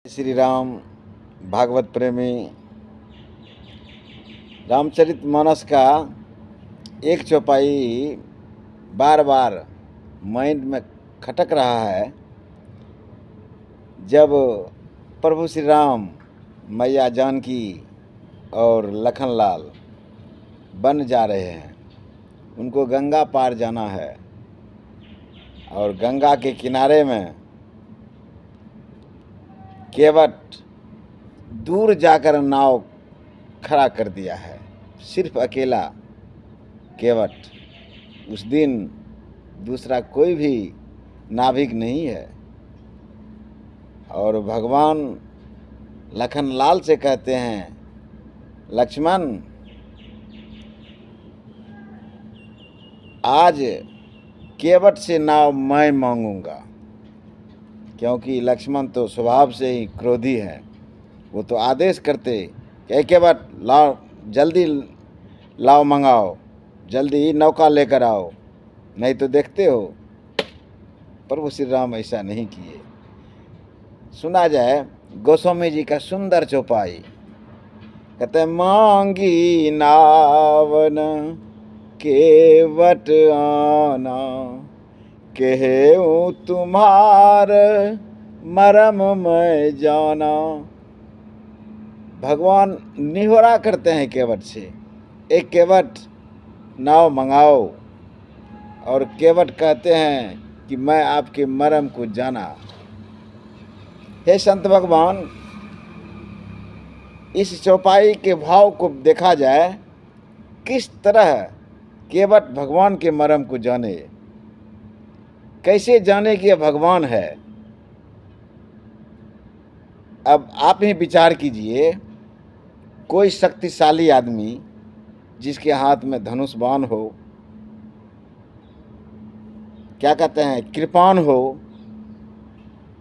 श्री राम भागवत प्रेमी रामचरितमानस का एक चौपाई बार बार माइंड में खटक रहा है। जब प्रभु श्री राम, मैया जानकी और लखनलाल बन जा रहे हैं, उनको गंगा पार जाना है और गंगा के किनारे में केवट दूर जाकर नाव खड़ा कर दिया है। सिर्फ अकेला केवट, उस दिन दूसरा कोई भी नाविक नहीं है। और भगवान लखनलाल से कहते हैं, लक्ष्मण आज केवट से नाव मैं मांगूंगा, क्योंकि लक्ष्मण तो स्वभाव से ही क्रोधी है। वो तो आदेश करते कि केवट लाओ, जल्दी लाओ, मंगाओ, जल्दी नौका लेकर आओ, नहीं तो देखते हो। प्रभु श्री राम ऐसा नहीं किए। सुना जाए गोस्वामी जी का सुंदर चौपाई। कहते मांगी नावन केवट आना, कहूँ तुम्हार मरम मैं जाना। भगवान निहोरा करते हैं केवट से, एक केवट नाव मंगाओ। और केवट कहते हैं कि मैं आपके मरम को जाना। हे संत भगवान, इस चौपाई के भाव को देखा जाए, किस तरह केवट भगवान के मरम को जाने, कैसे जाने कि यह भगवान है। अब आप ही विचार कीजिए, कोई शक्तिशाली आदमी जिसके हाथ में धनुष बाण हो, क्या कहते हैं, कृपाण हो,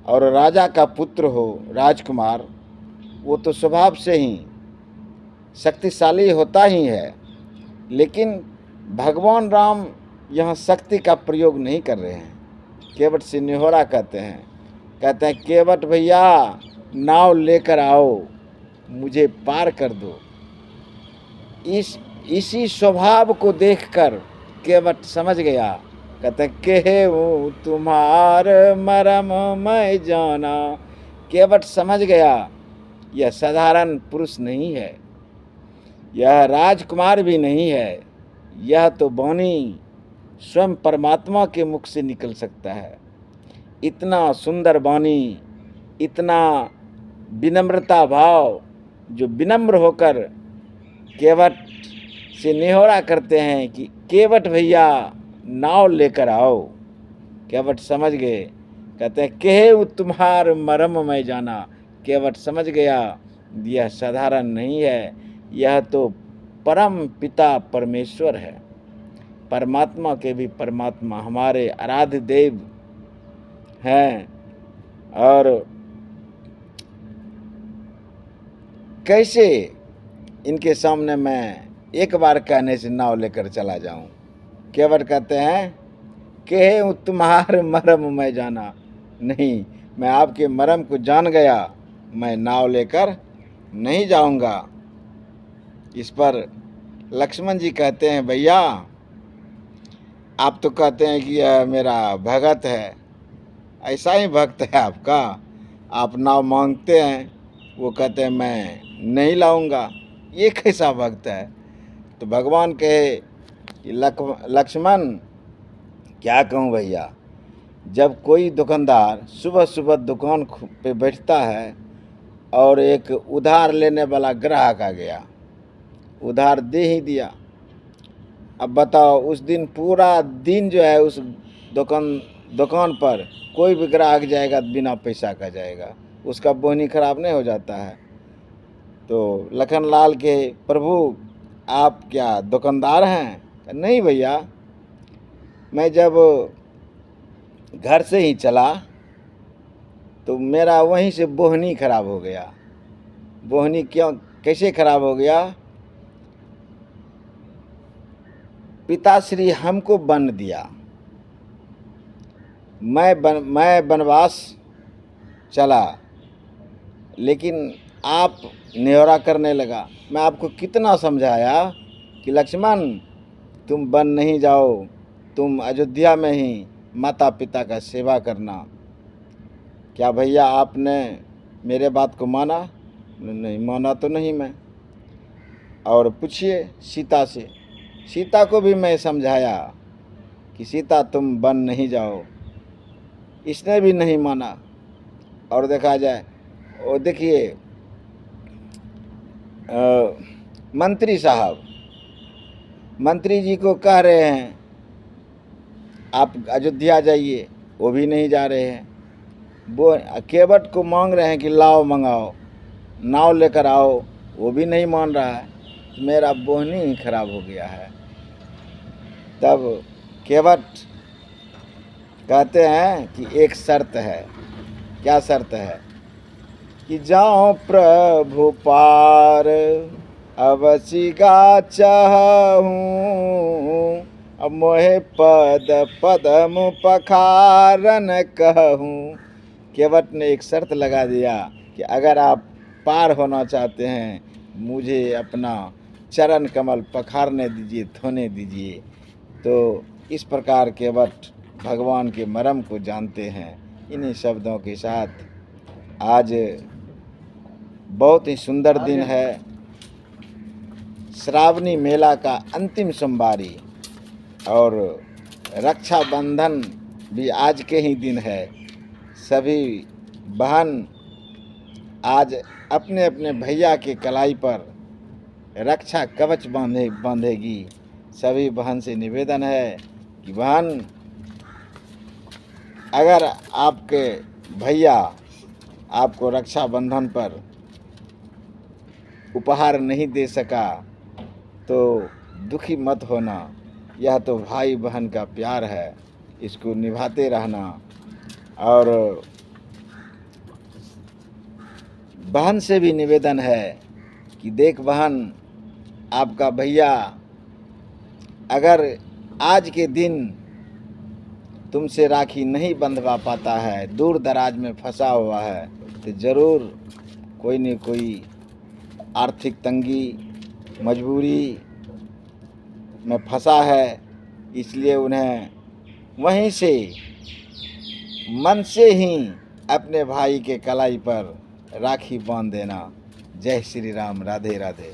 और राजा का पुत्र हो, राजकुमार, वो तो स्वभाव से ही शक्तिशाली होता ही है। लेकिन भगवान राम यहाँ शक्ति का प्रयोग नहीं कर रहे हैं। केवट से निहोरा कहते हैं केवट भैया नाव लेकर आओ, मुझे पार कर दो। इसी स्वभाव को देखकर केवट समझ गया। कहते हैं केहूँ तुम्हार मरम मैं जाना। केवट समझ गया यह साधारण पुरुष नहीं है, यह राजकुमार भी नहीं है, यह तो वाणी स्वयं परमात्मा के मुख से निकल सकता है। इतना सुंदर वाणी, इतना विनम्रता भाव, जो विनम्र होकर केवट से निहोरा करते हैं कि केवट भैया नाव लेकर आओ। केवट समझ गए। कहते हैं केहू तुम्हार मरम मैं जाना। केवट समझ गया यह साधारण नहीं है, यह तो परम पिता परमेश्वर है, परमात्मा के भी परमात्मा, हमारे आराध्य देव हैं। और कैसे इनके सामने मैं एक बार कहने से नाव लेकर चला जाऊं। केवट कहते हैं कि तुम्हारे मरम मैं जाना। नहीं, मैं आपके मरम को जान गया, मैं नाव लेकर नहीं जाऊंगा। इस पर लक्ष्मण जी कहते हैं, भैया आप तो कहते हैं कि यह मेरा भगत है, ऐसा ही भक्त है आपका। आप नाव मांगते हैं, वो कहते हैं मैं नहीं लाऊंगा। ये कैसा भक्त है। तो भगवान कहे कि लक्ष्मण क्या कहूँ भैया, जब कोई दुकानदार सुबह सुबह दुकान पे बैठता है और एक उधार लेने वाला ग्राहक आ गया, उधार दे ही दिया। अब बताओ, उस दिन पूरा दिन जो है उस दुकान पर कोई भी ग्राहक जाएगा बिना पैसा का जाएगा, उसका बोहनी खराब नहीं हो जाता है। तो लखनलाल के प्रभु आप क्या दुकानदार हैं? नहीं भैया, मैं जब घर से ही चला तो मेरा वहीं से बोहनी खराब हो गया। बोहनी क्यों, कैसे खराब हो गया? पिताश्री हमको बन दिया, मैं वनवास चला लेकिन आप न्योरा करने लगा। मैं आपको कितना समझाया कि लक्ष्मण तुम वन नहीं जाओ, तुम अयोध्या में ही माता पिता का सेवा करना। क्या भैया आपने मेरे बात को माना? नहीं माना तो नहीं मैं। और पूछिए सीता से, सीता को भी मैं समझाया कि सीता तुम वन नहीं जाओ, इसने भी नहीं माना। और देखा जाए वो देखिए मंत्री साहब, मंत्री जी को कह रहे हैं आप अयोध्या जाइए, वो भी नहीं जा रहे हैं। वो केवट को मांग रहे हैं कि लाओ मंगाओ, नाव लेकर आओ, वो भी नहीं मान रहा है। तो मेरा बोहनी ही खराब हो गया है। तब केवट कहते हैं कि एक शर्त है। क्या शर्त है? कि जाओ प्रभु पार अवसी गा चाहूँ, अब मोहे पद पदम पखारन कहूँ। केवट ने एक शर्त लगा दिया कि अगर आप पार होना चाहते हैं, मुझे अपना चरण कमल पखारने दीजिए, धोने दीजिए। तो इस प्रकार केवट भगवान के मर्म को जानते हैं। इन्हीं शब्दों के साथ आज बहुत ही सुंदर दिन है, श्रावणी मेला का अंतिम सोमवारी, और रक्षाबंधन भी आज के ही दिन है। सभी बहन आज अपने अपने भैया के कलाई पर रक्षा कवच बांधेगी। सभी बहन से निवेदन है कि बहन, अगर आपके भैया आपको रक्षाबंधन पर उपहार नहीं दे सका तो दुखी मत होना। यह तो भाई बहन का प्यार है, इसको निभाते रहना। और बहन से भी निवेदन है कि देख बहन, आपका भैया अगर आज के दिन तुमसे राखी नहीं बंधवा पाता है, दूर दराज में फंसा हुआ है, तो ज़रूर कोई न कोई आर्थिक तंगी, मजबूरी में फंसा है। इसलिए उन्हें वहीं से मन से ही अपने भाई के कलाई पर राखी बांध देना। जय श्री राम, राधे राधे।